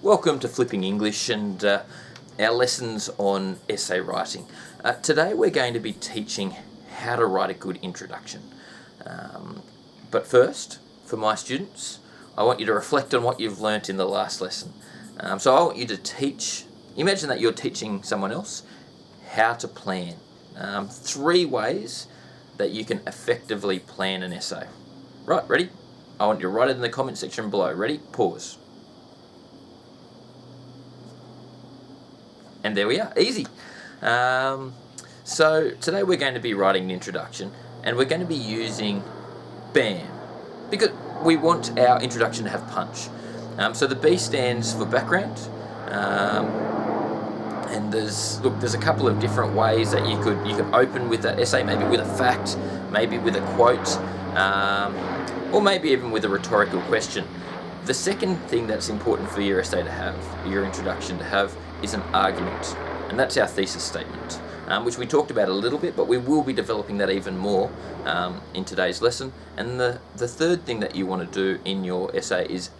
Welcome to Flipping English and our lessons on essay writing. Today we're going to be teaching how to write a good introduction. But first, for my students, I want you to reflect on what you've learnt in the last lesson. So I want you to imagine that you're teaching someone else how to plan. 3 ways that you can effectively plan an essay. Right, ready? I want you to write it in the comment section below. Ready? Pause. And there we are, easy. So today we're going to be writing an introduction, and we're going to be using B.A.M, because we want our introduction to have punch. So the B stands for background, and there's a couple of different ways that you can open with that essay, maybe with a fact, maybe with a quote, or maybe even with a rhetorical question. The second thing that's important for your essay to have, your introduction to have, is an argument, and that's our thesis statement, which we talked about a little bit, but we will be developing that even more in today's lesson. And the third thing that you want to do in your essay is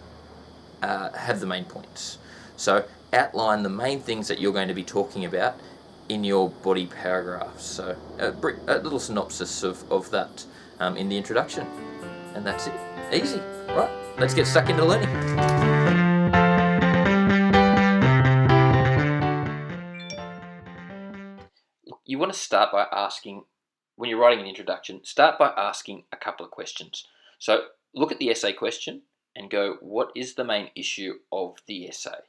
have the main points. So outline the main things that you're going to be talking about in your body paragraphs. So a little synopsis of that in the introduction, and that's it. Easy, right? Let's get stuck into learning. You want to start by asking, when you're writing an introduction, start by asking a couple of questions. So look at the essay question and go, what is the main issue of the essay?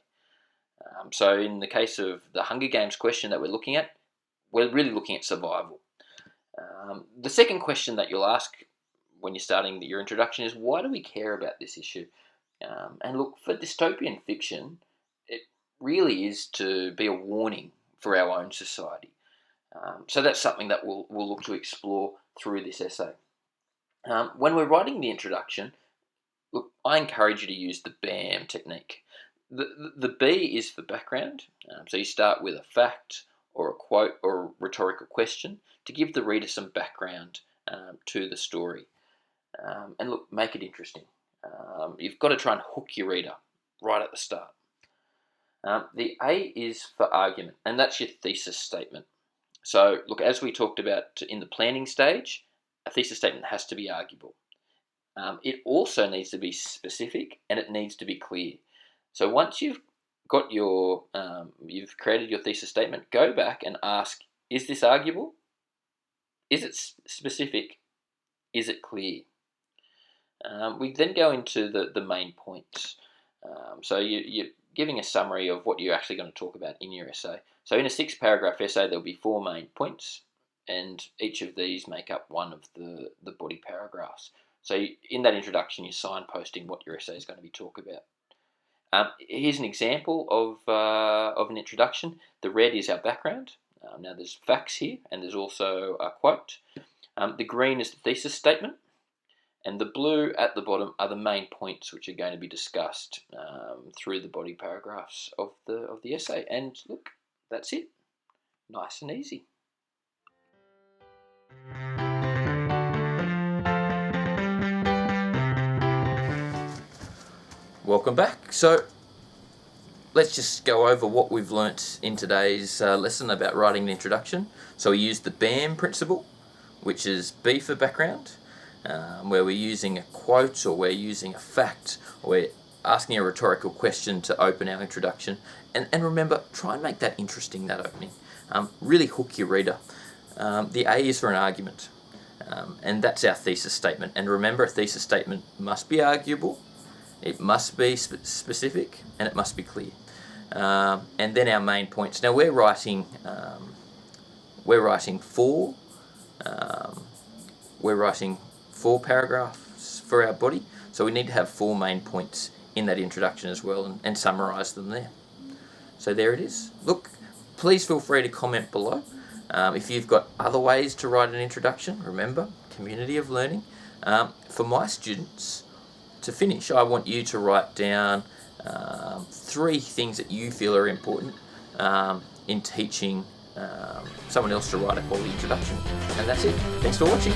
So in the case of the Hunger Games question that we're looking at, we're really looking at survival. The second question that you'll ask when you're starting your introduction is, why do we care about this issue? And look, for dystopian fiction, it really is to be a warning for our own society. So that's something that we'll look to explore through this essay. When we're writing the introduction, look, I encourage you to use the B.A.M technique. The B is for background, so you start with a fact or a quote or a rhetorical question to give the reader some background to the story. And look, make it interesting. You've got to try and hook your reader right at the start. The A is for argument, and that's your thesis statement. So look, as we talked about in the planning stage, a thesis statement has to be arguable. It also needs to be specific, and it needs to be clear. So once you've got you've created your thesis statement, go back and ask, is this arguable? Is it specific? Is it clear? We then go into the main points. So you're giving a summary of what you're actually going to talk about in your essay. So in a 6-paragraph essay, there'll be 4 main points, and each of these make up one of the body paragraphs. So in that introduction, you're signposting what your essay is going to be talking about. Here's an example of an introduction. The red is our background. Now there's facts here, and there's also a quote. The green is the thesis statement, and the blue at the bottom are the main points which are going to be discussed through the body paragraphs of the essay. And look, that's it. Nice and easy. Welcome back. So let's just go over what we've learnt in today's lesson about writing an introduction. So we used the B.A.M principle, which is B for background, where we're using a quote, or we're using a fact, or we're asking a rhetorical question to open our introduction. And remember, try and make that interesting, that opening. Really hook your reader. The A is for an argument, and that's our thesis statement. And remember, a thesis statement must be arguable, it must be specific, and it must be clear. And then our main points. Now we're writing 4 paragraphs for our body, so we need to have 4 main points in that introduction as well, and summarise them there. So there it is. Look, please feel free to comment below if you've got other ways to write an introduction. Remember, community of learning. For my students, to finish, I want you to write down 3 things that you feel are important in teaching someone else to write a quality introduction. And that's it. Thanks for watching.